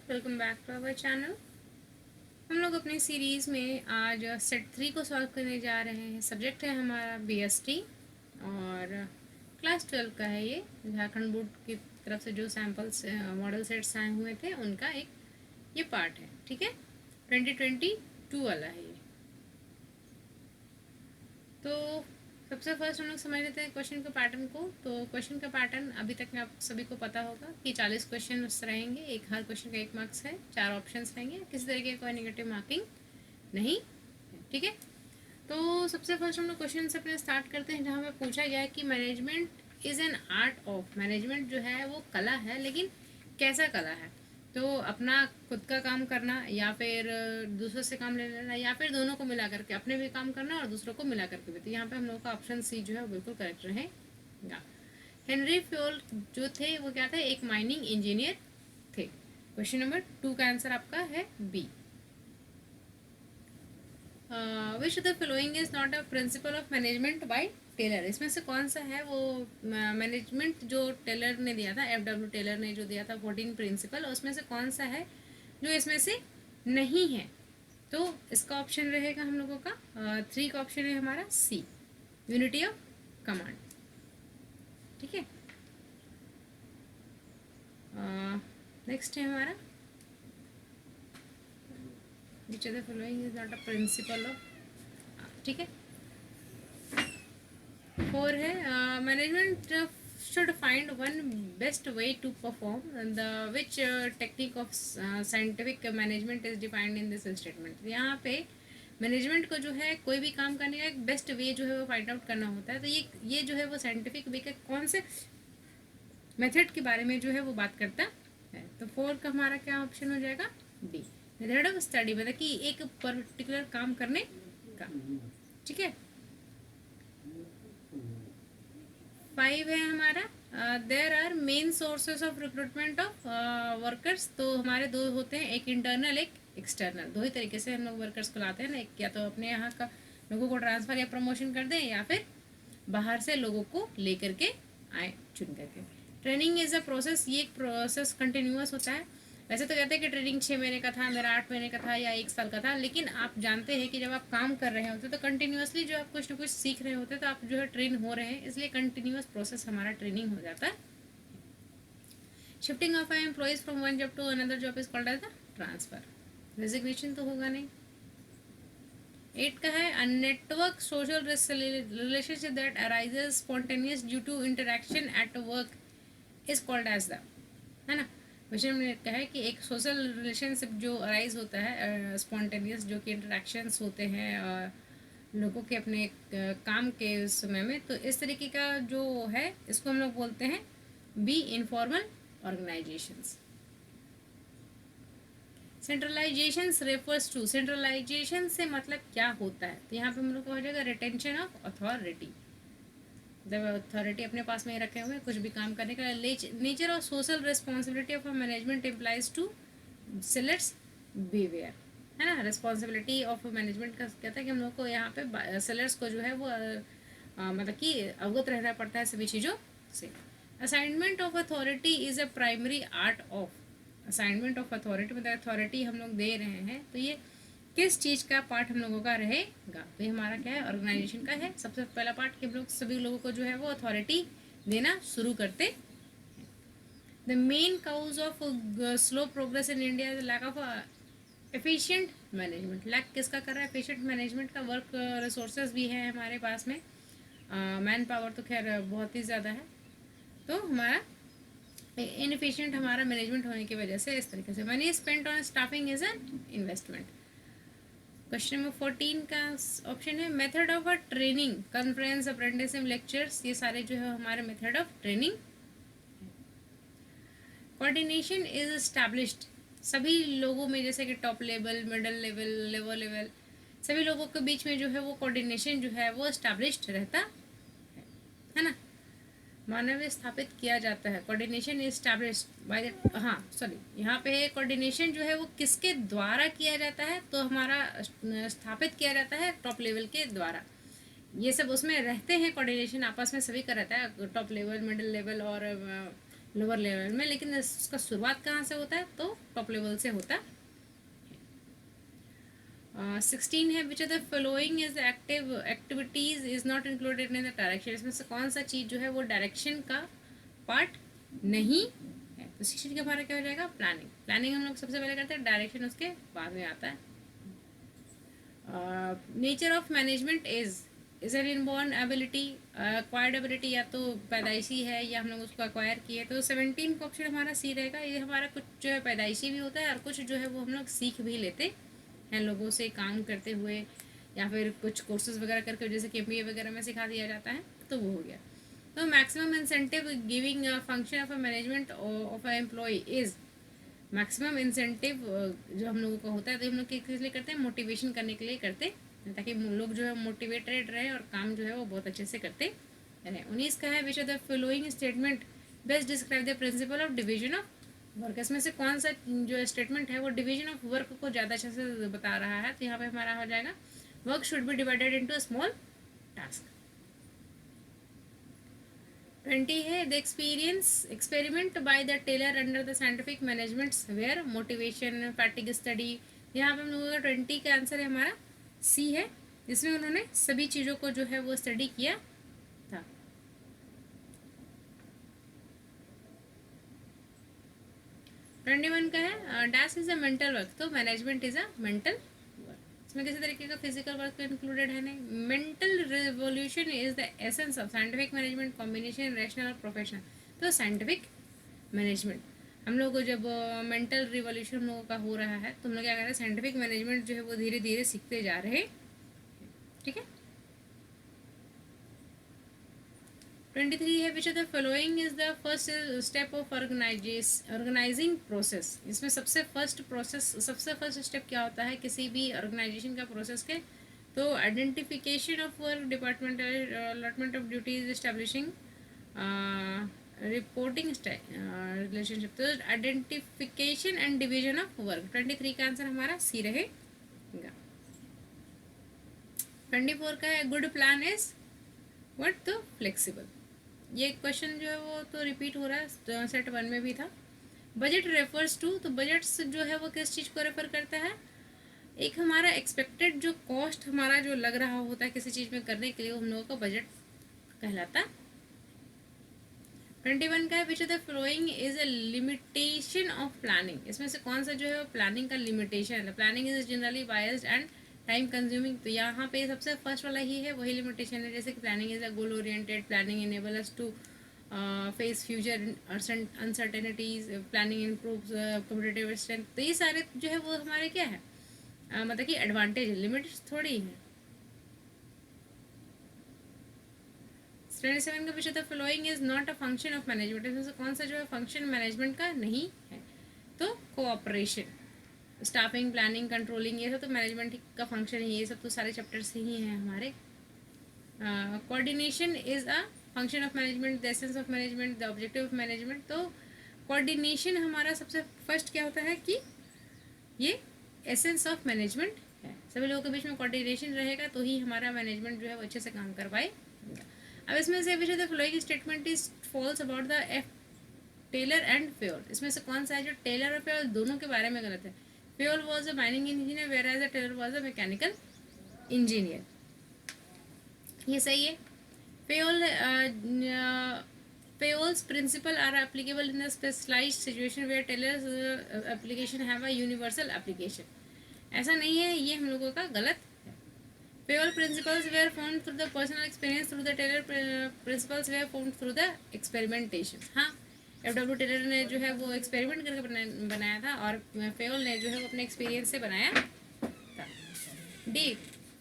Welcome back to our channel. हम लोग अपने सीरीज़ में आज सेट 3 को सॉल्व करने जा रहे हैं। सब्जेक्ट है हमारा बीएसटी और क्लास 12 का है। ये झारखंड बोर्ड की तरफ से जो सैम्पल्स मॉडल सेट्स आए हुए थे उनका एक ये पार्ट है। ठीक है, 2022 वाला है ये। तो सबसे फर्स्ट हम लोग समझ लेते हैं क्वेश्चन के पैटर्न को। तो क्वेश्चन का पैटर्न अभी तक में आप सभी को पता होगा कि 40 क्वेश्चन रहेंगे। एक हर क्वेश्चन का 1 मार्क्स है, 4 ऑप्शंस रहेंगे, किसी तरीके का कोई नेगेटिव मार्किंग नहीं। ठीक है, तो सबसे फर्स्ट हम लोग क्वेश्चन से अपने स्टार्ट करते हैं, जहाँ पे पूछा गया है कि management is an art of. Management जो है वो कला है, लेकिन कैसा कला है? तो अपना खुद का काम करना या फिर दूसरों से काम ले लेना या फिर दोनों को मिला करके अपने भी काम करना और दूसरों को मिला करके भी। तो यहाँ पे हम लोगों का ऑप्शन सी जो है वो बिल्कुल करेक्ट रहेगा। हेनरी फ्योल जो थे वो क्या थे? एक माइनिंग इंजीनियर थे। क्वेश्चन नंबर 2 का आंसर आपका है B. Which the following is not a principle of management by Taylor. इसमें से कौन सा है वो मैनेजमेंट जो टेलर ने दिया था, F.W. टेलर ने जो दिया था 14 प्रिंसिपल, उसमें से कौन सा है जो इसमें से नहीं है? तो इसका ऑप्शन रहेगा हम लोगों का 3 का ऑप्शन है हमारा सी, यूनिटी ऑफ कमांड। ठीक है, नेक्स्ट है हमारा विच of the following is not a principle of. ठीक है, 4 है management should find one best way to perform the which technique of scientific management is defined in this statement। यहाँ पे management को जो है कोई भी काम करने का एक बेस्ट वे जो है वो फाइंड आउट करना होता है। तो ये जो है वो साइंटिफिक वे के कौन से मेथड के बारे में जो है वो बात करता है। तो 4 का हमारा क्या ऑप्शन हो जाएगा? डी, मेथड ऑफ स्टडी, मतलब कि एक पर्टिकुलर काम करने का। ठीक है, 5 है हमारा there are main sources of recruitment of workers. तो हमारे दो होते हैं, एक इंटरनल एक एक्सटर्नल। दो ही तरीके से हम लोग वर्कर्स को लाते हैं ना, एक या तो अपने यहाँ का लोगों को ट्रांसफ़र या प्रमोशन कर दें या फिर बाहर से लोगों को लेकर के आए चुन करके। ट्रेनिंग इज़ अ प्रोसेस, ये एक प्रोसेस कंटिन्यूस होता है। वैसे तो कहते हैं कि ट्रेनिंग 6 महीने का था, मेरा 8 महीने का था या 1 साल का था, लेकिन आप जानते हैं कि जब आप काम कर रहे होते तो कंटिन्यूसली जो आप कुछ ना कुछ सीख रहे होते तो आप जो है ट्रेन हो रहे हैं, इसलिए कंटिन्यूस प्रोसेस हमारा ट्रेनिंग हो जाता है। Shifting of employees from one job to another job is called as the transfer. Resignation तो होगा नहीं। 8 का है a network social relationship that arises spontaneous due to interaction at work is called as the, है ना। Question में क्या है कि एक सोशल रिलेशनशिप जो अराइज होता है स्पॉन्टेनियस, जो कि इंटरेक्शंस होते हैं लोगों के अपने काम के समय में, तो इस तरीके का जो है इसको हम लोग बोलते हैं B, informal organisations. Centralisation refers to, centralisation से मतलब क्या होता है? तो यहाँ पे हम लोग को हो जाएगा रिटेंशन ऑफ अथॉरिटी। जब अथॉरिटी अपने पास में ही रखे हुए कुछ भी काम करने का। Nature of social responsibility of management implies to सेलेट्स बिहेवियर, है ना। रिस्पॉन्सिबिलिटी ऑफ मैनेजमेंट का कहता है कि हम लोग को यहाँ पे सेलर्स को जो है वो मतलब कि अवगत रहना पड़ता है सभी चीज़ों से। Assignment of authority is a primary art of. Assignment of authority मतलब अथॉरिटी हम लोग दे रहे हैं, तो ये किस चीज़ का पार्ट हम लोगों का रहेगा? तो ये हमारा क्या है? ऑर्गेनाइजेशन का है। सबसे पहला पार्ट कि हम लोग सभी लोगों को जो है वो अथॉरिटी देना शुरू करते। The main cause of slow progress in India is lack of efficient management. Lack किसका कर रहा है? एफिशिएंट मैनेजमेंट का। वर्क रिसोर्सेज भी है हमारे पास में, मैन पावर तो खैर बहुत ही ज़्यादा है, तो हमारा इनएफिशिएंट हमारा मैनेजमेंट होने की वजह से इस तरीके से। Money spent on staffing is an investment. Question number 14 का ऑप्शन है method of a training, conference, apprenticeship, lectures, ये सारे जो है हमारे method of training. Coordination is established, सभी लोगों में जैसे कि top level, middle level, lower level, सभी लोगों के बीच में जो है वो कोऑर्डिनेशन जो है वो एस्टैब्लिश्ड रहता है ना। मानव स्थापित किया जाता है। Coordination is established by the, हाँ सॉरी, यहाँ पे कोऑर्डिनेशन जो है वो किसके द्वारा किया जाता है? तो हमारा स्थापित किया जाता है टॉप लेवल के द्वारा। ये सब उसमें रहते हैं, कोऑर्डिनेशन आपस में सभी का रहता है, टॉप लेवल, मिडिल लेवल और लोअर लेवल में, लेकिन उसका शुरुआत कहाँ से होता है, तो टॉप लेवल से होता है। 16 है, which are the following is active activities is not included in the direction, इसमें से कौन सा चीज़ जो है वो डायरेक्शन का पार्ट नहीं है। तो 16 का हमारा क्या हो जाएगा, प्लानिंग। प्लानिंग हम लोग सबसे पहले करते हैं, डायरेक्शन उसके बाद में आता है। Nature of management is N inborn ability, acquired ability, या तो पैदाइशी है या हम लोग उसको एक्वायर किए। तो 17 का ऑप्शन हमारा सी रहेगा। ये हमारा कुछ जो है पैदाइशी भी होता है और कुछ जो है वो हम लोग सीख भी लेते हैं लोगों से काम करते हुए, या फिर कुछ कोर्सेज वगैरह करके, जैसे कि MBA वगैरह में सिखा दिया जाता है, तो वो हो गया। तो maximum incentive giving function of a management of a employee is, maximum incentive जो हम लोगों का होता है, तो हम लोग किस लिए करते हैं, मोटिवेशन करने के लिए करते हैं, ताकि लोग जो है मोटिवेटेड रहे और काम जो है वो बहुत अच्छे से करते रहे। 19 का है, which are the following statement best describe the principle of division of work, इसमें से कौन सा जो स्टेटमेंट है वो डिवीजन ऑफ वर्क को ज़्यादा अच्छे से बता रहा है। तो यहाँ पे हमारा हो जाएगा, work should be divided into small task. 20 है, the experiment by the Taylor under the scientific management where motivation fatigue study. यहाँ पे हम लोगों का 20 का आंसर है हमारा सी है, जिसमें उन्होंने सभी चीज़ों को जो है वो स्टडी किया था। ट्वेंटी वन का है, dash is a mental work, तो मैनेजमेंट इज अ मेंटल, इसमें किसी तरीके का फिजिकल वर्क इंक्लूडेड है नहीं। Mental revolution is the essence of scientific management combination rational और प्रोफेशनल, तो साइंटिफिक मैनेजमेंट हम लोग को जब मेंटल रिवोल्यूशन हम लोगों का हो रहा है, तो हम लोग क्या कर रहे हैं, साइंटिफिक मैनेजमेंट जो है वो धीरे धीरे सीखते जा रहे हैं। ठीक है। 23 है, which of the following is the first step of organising process, इसमें सबसे फर्स्ट स्टेप क्या होता है किसी भी ऑर्गेनाइजेशन का प्रोसेस के, तो identification of work, department allotment of duties, establishing reporting relationship, तो identification and division of work. 23 का आंसर हमारा सी रहेगा। 24 का है, गुड प्लान इज व्हाट, तो फ्लेक्सिबल। ये क्वेश्चन जो है वो तो रिपीट हो रहा है, सेट 1 में भी था। बजट रेफर्स टू, तो बजट्स जो है वो किस चीज़ को रेफर करता है, एक हमारा एक्सपेक्टेड जो कॉस्ट हमारा जो लग रहा होता है किसी चीज़ में करने के लिए, वो हम लोगों का बजट कहलाता। 21 का है, which of the following is a limitation of planning, इसमें से कौन सा जो है प्लानिंग का लिमिटेशन है। Planning is generally biased and time consuming, तो यहाँ पे सबसे फर्स्ट वाला ही है, वही लिमिटेशन है। जैसे कि planning is a goal oriented, planning enable us to face future uncertainties, planning improves competitive strength, तो ये सारे जो है वो हमारे क्या है, मतलब कि एडवांटेज है, लिमिट्स थोड़ी है। 27 का विषय था, following is not a function of management, इसमें से कौन सा जो है फंक्शन मैनेजमेंट का नहीं है, तो कोऑपरेशन, स्टाफिंग, प्लानिंग, कंट्रोलिंग, ये सब तो मैनेजमेंट का फंक्शन है, ये सब तो सारे चैप्टर्स ही हैं हमारे। Coordination is a function of management, the essence of management, the objective of management, तो कोऑर्डिनेशन हमारा सबसे फर्स्ट क्या होता है कि ये एसेंस ऑफ मैनेजमेंट है, सभी लोगों के बीच में कोऑर्डिनेशन रहेगा तो ही हमारा मैनेजमेंट जो है वो अच्छे से काम कर पाएगा। अब इसमें से which the following statement is false about the F Taylor and Fayol, इसमें से कौन सा है जो टेलर और फ्योल दोनों के बारे में गलत है। Fayol was a mining engineer whereas a Taylor was a mechanical engineer, ये सही है। Fayol Payol's principle are applicable in a specialized situation where Taylor's application have a universal application, ऐसा नहीं है, ये हम लोगों का गलत है। Payol principles were formed through the personal experience, through the Taylor principles were formed through the experimentation। हाँ, FW टेलर ने जो है वो एक्सपेरिमेंट करके बनाया था और पेयोल ने जो है वो अपने एक्सपीरियंस से बनाया था। D,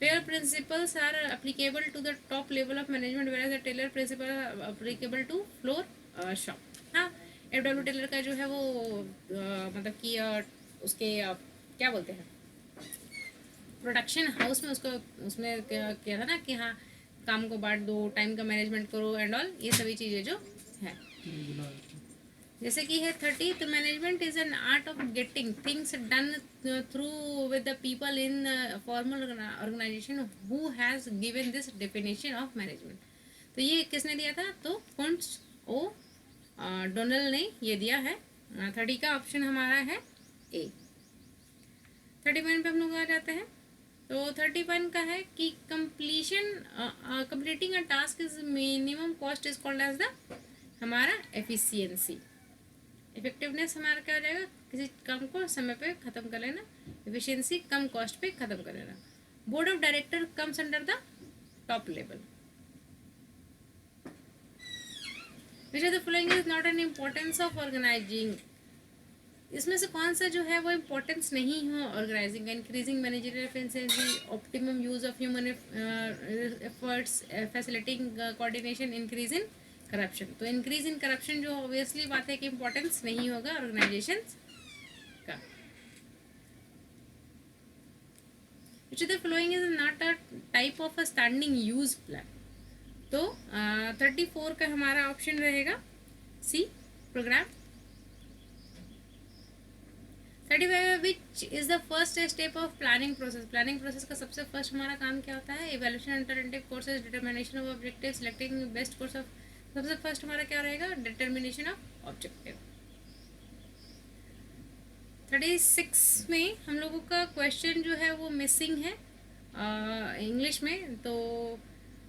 Pair principles are applicable to the top level of management whereas the Taylor principle are applicable to floor shop। हाँ, FW टेलर का जो है वो मतलब कि उसके क्या बोलते हैं, प्रोडक्शन हाउस में उसको उसमें किया था ना कि हाँ काम को बांट दो, टाइम का मैनेजमेंट करो एंड ऑल, ये सभी चीज़ें जो है। जैसे कि है 30, तो management is an art of getting things done through with the people in formal organisation who has given this definition of management, तो ये किसने दिया था, तो फोन्स ओ डोनल ने ये दिया है। 30 का ऑप्शन हमारा है ए। 31 पे हम लोग आ जाते हैं। तो 31 का है कि completing a task is minimum cost is called as the हमारा एफिशिएंसी। इफेक्टिवनेस हमारा क्या हो जाएगा, किसी काम को समय पे ख़त्म कर लेना। एफिशिएंसी कम कॉस्ट पे ख़त्म कर लेना। Board of director comes under the top level. Which of the following is not an importance of organising. इसमें से कौन सा जो है वो इम्पोर्टेंस नहीं हो ऑर्गेनाइजिंग का। Increasing managerial efficiency, optimum use of human efforts, facilitating coordination, increase in corruption. तो इंक्रीज इन करप्शन जो ऑब्वियसली बात है कि इम्पोर्टेंस नहीं होगा ऑर्गेनाइजेशन का। Which of the following is not a type of a standing use plan. तो 34 का हमारा ऑप्शन रहेगा C, program. 35 which is the first step of planning process. Planning process का सबसे फर्स्ट हमारा काम क्या होता है, evaluation, alternative courses, determination of objective, selecting best course of. सबसे फर्स्ट हमारा क्या रहेगा, डिटर्मिनेशन ऑफ ऑब्जेक्टिव। 36 में हम लोगों का क्वेश्चन जो है वो मिसिंग है इंग्लिश में। तो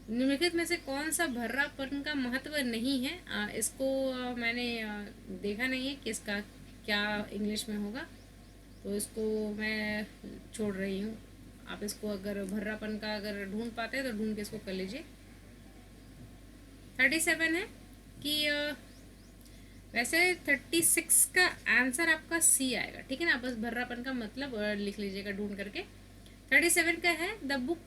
निम्नलिखित में से कौन सा भर्रापन का महत्व नहीं है, इसको मैंने देखा नहीं है कि इसका क्या इंग्लिश में होगा, तो इसको मैं छोड़ रही हूँ। आप इसको अगर भर्रापन का अगर ढूंढ पाते हैं तो ढूंढ के इसको कर लीजिए। 37 है कि वैसे 36 का आंसर आपका सी आएगा, ठीक है ना। बस भर्रापन का मतलब लिख लीजिएगा ढूंढ करके। 37 का है the book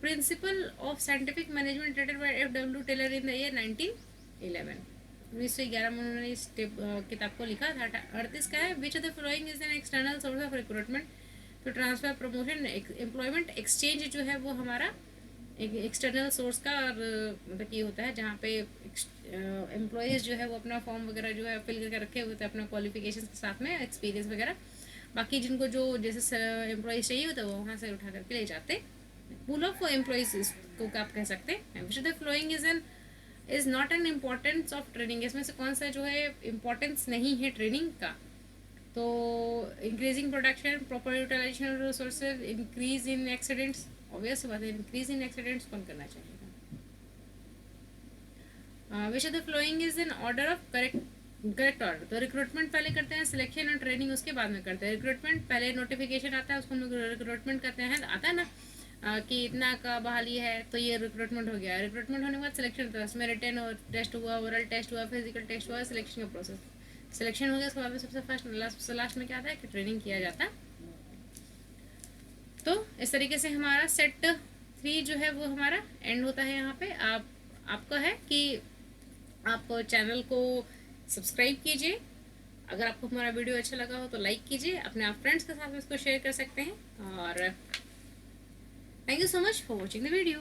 principle of scientific management written by F.W. Taylor in the year 1911। 1911 में उन्होंने इस किताब को लिखा था। 38 का है which of the following is an external source of recruitment. तो ट्रांसफर, प्रमोशन, एम्प्लॉयमेंट एक्सचेंज जो है वो हमारा एक एक्सटर्नल सोर्स का मतलब ये होता है जहाँ पे एम्प्लॉयज़ जो है वो अपना फॉर्म वगैरह जो है फिल करके रखे हुए थे अपना क्वालिफिकेशन के साथ में, एक्सपीरियंस वगैरह। बाकी जिनको जो जैसे एम्प्लॉयज़ चाहिए होता है वो वहाँ से उठा करके ले जाते। पूल ऑफ एम्प्लॉयज़ को आप कह सकते हैं। विच of the following is not an importance of training. इसमें से कौन सा जो है इम्पोर्टेंस नहीं है ट्रेनिंग का। तो increasing production, proper utilisation of resources, increase in accidents. Obvious बात है, इंक्रीज इन एक्सीडेंट्स कौन करना चाहिए। Which of the following is in order of correct order. तो रिक्रूटमेंट पहले करते हैं, सिलेक्शन और ट्रेनिंग उसके बाद में करते हैं। रिक्रूटमेंट पहले नोटिफिकेशन आता है, उसको हम लोग रिक्रूटमेंट करते हैं, आता है ना कि इतना का बहाली है, तो ये रिक्रूटमेंट हो गया। रिक्रूटमेंट होने के बाद सिलेक्शन होता है, उसमें रिटन और टेस्ट हुआ, ओरल टेस्ट हुआ, फिजिकल टेस्ट हुआ, सिलेक्शन का प्रोसेस। सिलेक्शन हो गया, उसके बाद में सबसे फर्स्ट लास्ट में क्या आता है कि ट्रेनिंग किया जाता है। तो इस तरीके से हमारा सेट 3 जो है वो हमारा एंड होता है यहाँ पे। आपका है कि आप चैनल को सब्सक्राइब कीजिए। अगर आपको हमारा वीडियो अच्छा लगा हो तो लाइक कीजिए, अपने आप फ्रेंड्स के साथ इसको शेयर कर सकते हैं। और thank you so much for watching the video.